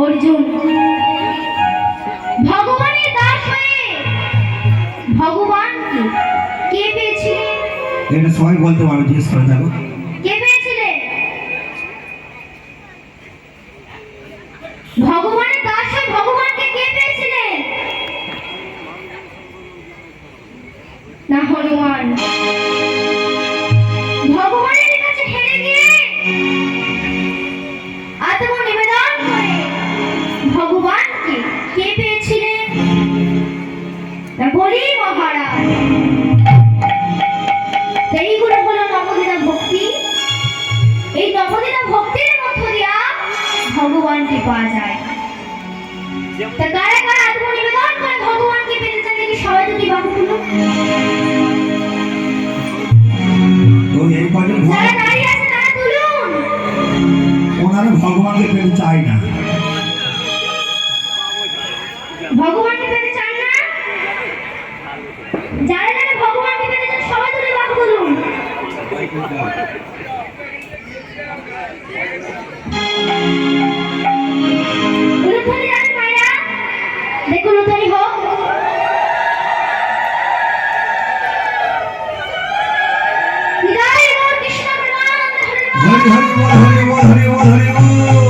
অর্জুন ভগবানের দাস হয়ে ভগবানকে কে পেয়েছিলেন? এটা সবাই বলতে পারো, জিজ্ঞেস করে দেখো। কে পেয়েছিলেন? ভগবানের দাস হয়ে ভগবানকে কে পেয়েছিলেন? না হনুমান। ভগবানের কাছে হেরে গিয়ে আত্মনিবেদন করে ভগবানকে কে পেয়েছিলেন? না বলি মহারাজ। এইগুলো হলো নবদিনা ভক্তি। এই নবদিনা ভক্তির মধ্য দিয়া ভগবানকে পাওয়া যায়। তা কারা কারা আত্মনিবেদন করে ভগবানকে পেতে চান দেখি সবাই যদি বাহু তুলো। যারা দাঁড়িয়ে আছে তারা তুলুন। ওনারা ভগবানকে পেতে চায় না। ভগবানকে পেতে চান না? যারা যারা ভগবানকে পেতে চান সবাই তুলে বাহু তুলুন। উলুধ্বনি জানেন মায়েরা? দেখুন উলুধ্বনি হোক। হৃদয় গৌর কৃষ্ণ প্রেমানন্দ হরি হরি হরি বল, হরি বল, হরি বল, হরি বল।